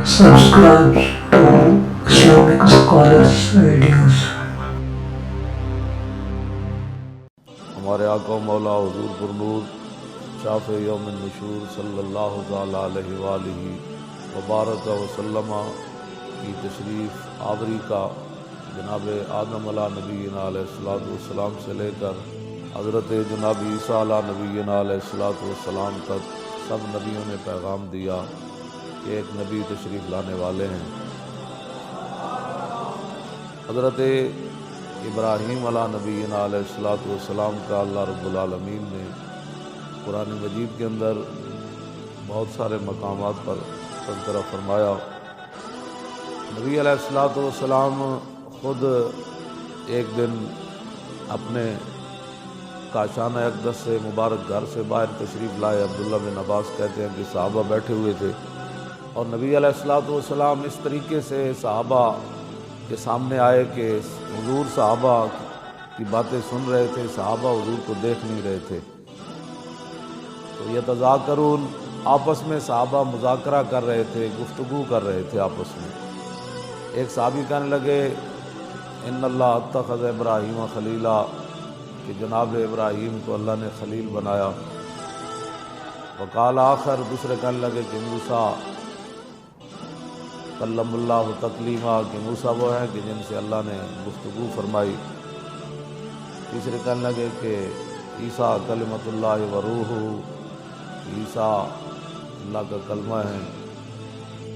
Subscribe to Islamic Scholars Videos. ہمارے آقا و مولا حضور پرنور شافع یوم النشور صلی اللہ تعالیٰ علیہ وآلہ وبارک وسلم کی تشریف آوری کا جناب آدم علیہ نبینا علیہ الصلوۃ والسلام سے لے کر حضرت جناب عیسیٰ علیہ نبینا علیہ الصلوۃ والسلام تک سب نبیوں نے پیغام دیا کہ ایک نبی تشریف لانے والے ہیں۔ حضرت ابراہیم علیہ نبینا علیہ الصلوۃ والسلام کا اللہ رب العالمین نے قرآن مجید کے اندر بہت سارے مقامات پر تذکرہ فرمایا۔ نبی علیہ الصلوۃ والسلام خود ایک دن اپنے کاشانہ اقدس سے مبارک گھر سے باہر تشریف لائے۔ عبداللہ بن عباس کہتے ہیں کہ صحابہ بیٹھے ہوئے تھے اور نبی علیہ الصلوۃ والسلام اس طریقے سے صحابہ کے سامنے آئے کہ حضور صحابہ کی باتیں سن رہے تھے، صحابہ حضور کو دیکھ نہیں رہے تھے۔ تو یتذاکرون، آپس میں صحابہ مذاکرہ کر رہے تھے، گفتگو کر رہے تھے آپس میں۔ ایک صحابی کہنے لگے ان اللہ اتخذ ابراہیم خلیلا، کہ جناب ابراہیم کو اللہ نے خلیل بنایا۔ وقال آخر، دوسرے کہنے لگے کہ موسیٰ کلم اللہ تکلیما، کہ موسیٰ وہ ہیں کہ جن سے اللہ نے گفتگو فرمائی۔ تیسرے کہنے لگے کہ عیسیٰ کلمۃ اللہ و روح، عیسیٰ اللہ کا کلمہ ہے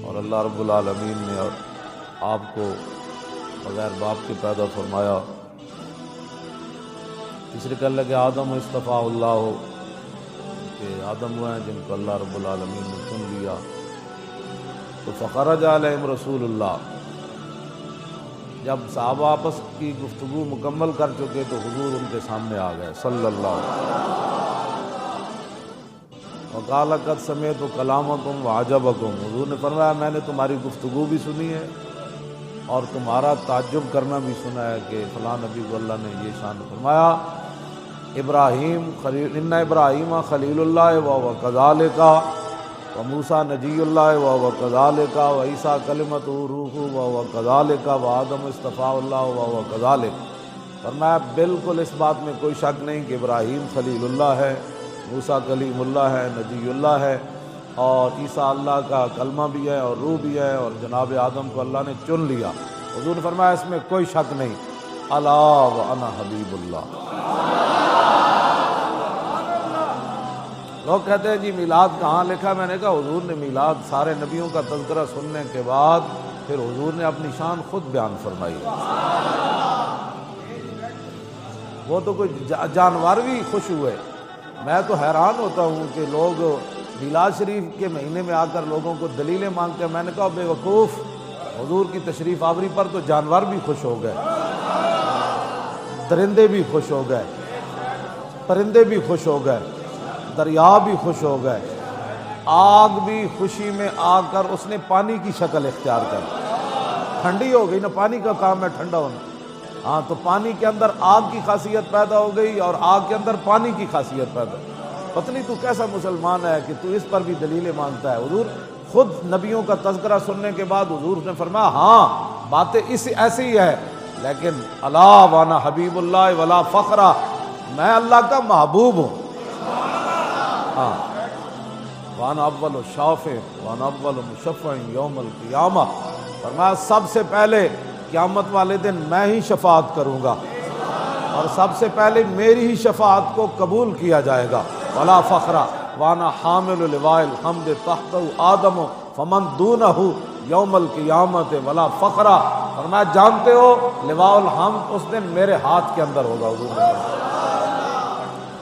اور اللہ رب العالمین نے آپ کو بغیر باپ کے پیدا فرمایا۔ تیسرے کہنے لگے آدم اصطفیٰ اللہ، کہ آدم وہ ہیں جن کو اللہ رب العالمین نے چن لیا۔ تو فخرج علیہم رسول اللہ، جب صحابہ آپس کی گفتگو مکمل کر چکے تو حضور ان کے سامنے آ گئے صلی اللہ علیہ وسلم۔ وقال قد سمعت کلامکم وعجبکم، حضور نے فرمایا میں نے تمہاری گفتگو بھی سنی ہے اور تمہارا تعجب کرنا بھی سنا ہے کہ فلاں نبی کو اللہ نے یہ شان فرمایا۔ ابراہیم خلیل، ان ابراہیم خلیل اللہ وهو كذلك وموسیٰ نجی اللہ وهو كذلك وعیسیٰ کلمۃ روح وهو كذلك وآدم اصطفیٰ اللہ وهو كذلك۔ فرمایا بالکل اس بات میں کوئی شک نہیں کہ ابراہیم خلیل اللہ ہے، موسیٰ کلیم اللہ ہے، نجی اللہ ہے، اور عیسیٰ اللہ کا کلمہ بھی ہے اور روح بھی ہے، اور جناب آدم کو اللہ نے چن لیا۔ حضور نے فرمایا اس میں کوئی شک نہیں، الا وانا حبیب اللہ۔ لوگ کہتے ہیں جی میلاد کہاں لکھا؟ میں نے کہا حضور نے میلاد سارے نبیوں کا تذکرہ سننے کے بعد پھر حضور نے اپنی شان خود بیان فرمائی۔ وہ تو کوئی جانور بھی خوش ہوئے۔ میں تو حیران ہوتا ہوں کہ لوگ میلاد شریف کے مہینے میں آ کر لوگوں کو دلیلیں مانگتے ہیں۔ میں نے کہا بے وقوف، حضور کی تشریف آوری پر تو جانور بھی خوش ہو گئے، درندے بھی خوش ہو گئے، پرندے بھی خوش ہو گئے، دریا بھی خوش ہو گئے، آگ بھی خوشی میں آ کر اس نے پانی کی شکل اختیار کر، ٹھنڈی ہو گئی نا، پانی کا کام ہے ٹھنڈا ہونا۔ ہاں تو پانی کے اندر آگ کی خاصیت پیدا ہو گئی اور آگ کے اندر پانی کی خاصیت پیدا ہو گئی۔ پتہ نہیں تو کیسا مسلمان ہے کہ تو اس پر بھی دلیلیں مانگتا ہے۔ حضور خود نبیوں کا تذکرہ سننے کے بعد حضور نے فرمایا ہاں باتیں ایسی ہی ہے، لیکن الا وانا حبیب اللہ ولا فخرا، میں اللہ کا محبوب ہوں۔ ہاں وانا اول شافع وانا اول مشفع یوم القیامہ، فرمایا سب سے پہلے قیامت والے دن میں ہی شفاعت کروں گا اور سب سے پہلے میری ہی شفاعت کو قبول کیا جائے گا۔ ولا فخرا وانا حامل لواء الحمد تحت آدم فمن دونہ یوم القیامت ولا فخرا، فرمایا جانتے ہو لواء الحمد اس دن میرے ہاتھ کے اندر ہوگا۔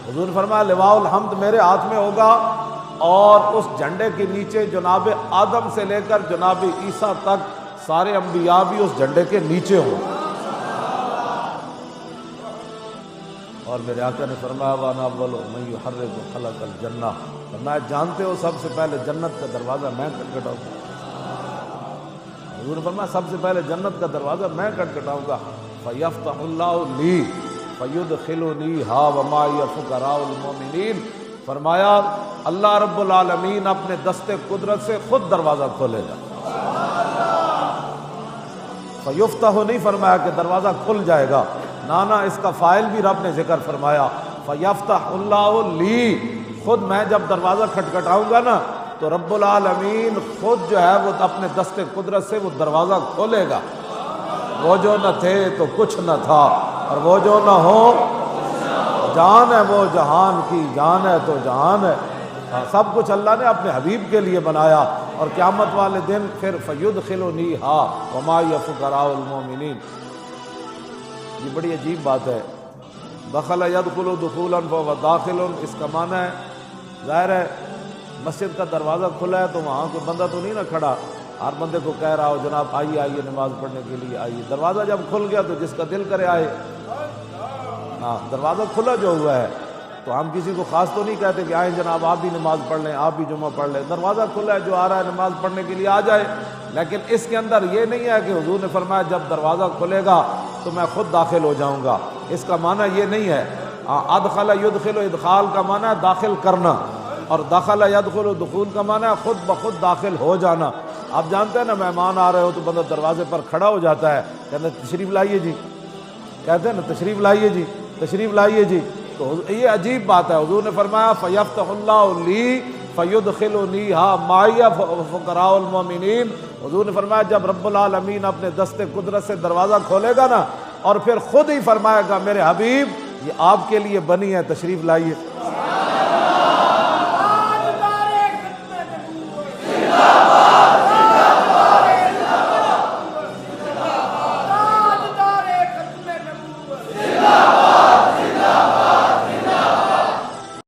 حضور نے فرمایا لواء الحمد میرے ہاتھ میں ہوگا اور اس جھنڈے کے نیچے جناب آدم سے لے کر جناب عیسیٰ تک سارے انبیاء بھی اس جھنڈے کے نیچے ہوں۔ اور میرے آقا نے فرمایا وانا اول من یحرک خلق الجنہ، فرمایا جانتے ہو سب سے پہلے جنت کا دروازہ میں کھٹکھٹاؤں گا۔ حضور نے فرمایا سب سے پہلے جنت کا دروازہ میں کھٹکھٹاؤں گا۔ فیفتح اللہ لی فیدخلنی ہا ومعی فقراء المؤمنین، فرمایا اللہ رب العالمین اپنے دست قدرت سے خود دروازہ کھولے گا۔ فیفتح نہیں فرمایا کہ دروازہ کھل جائے گا، نانا اس کا فاعل بھی رب نے ذکر فرمایا، فیفتح اللہ لی، خود میں جب دروازہ کھٹکھٹاؤں گا نا تو رب العالمین خود جو ہے وہ اپنے دست قدرت سے وہ دروازہ کھولے گا۔ وہ جو نہ تھے تو کچھ نہ تھا، اور وہ جو نہ ہو جان ہے، وہ جہان کی جان ہے تو جہان ہے۔ سب کچھ اللہ نے اپنے حبیب کے لیے بنایا، اور قیامت والے دن پھر فیدخلنیہا وما فقراء المؤمنین۔ یہ بڑی عجیب بات ہے، دخل یدخل دخولا فهو داخل، اس کا معنی ہے ظاہر ہے مسجد کا دروازہ کھلا ہے تو وہاں کوئی بندہ تو نہیں نہ کھڑا، ہر بندے کو کہہ رہا ہو جناب آئیے آئیے نماز پڑھنے کے لیے آئیے۔ دروازہ جب کھل گیا تو جس کا دل کرے آئے۔ ہاں، دروازہ کھلا جو ہوا ہے تو ہم کسی کو خاص تو نہیں کہتے کہ آئیں جناب آپ بھی نماز پڑھ لیں، آپ بھی جمعہ پڑھ لیں۔ دروازہ کھلا ہے، جو آ رہا ہے نماز پڑھنے کے لیے آ جائے، لیکن اس کے اندر یہ نہیں ہے کہ حضور نے فرمایا جب دروازہ کھلے گا تو میں خود داخل ہو جاؤں گا، اس کا معنی یہ نہیں ہے۔ ادخل یدخل، ادخال کا معنی ہے داخل کرنا، اور دخل یدخل دخول کا معنی ہے خود بخود داخل ہو جانا۔ آپ جانتے ہیں نا مہمان آ رہے ہو تو بندہ دروازے پر کھڑا ہو جاتا ہے، کہتے ہیں تشریف لائیے جی، کہتے ہیں نا تشریف لائیے جی، تشریف لائیے جی۔ تو یہ عجیب بات ہے، حضور نے فرمایا فیفتح اللہ لی فیدخلنیہا معی فقراء المؤمنین۔ حضور نے فرمایا جب رب العالمین اپنے دست قدرت سے دروازہ کھولے گا نا، اور پھر خود ہی فرمائے گا میرے حبیب یہ آپ کے لیے بنی ہے، تشریف لائیے۔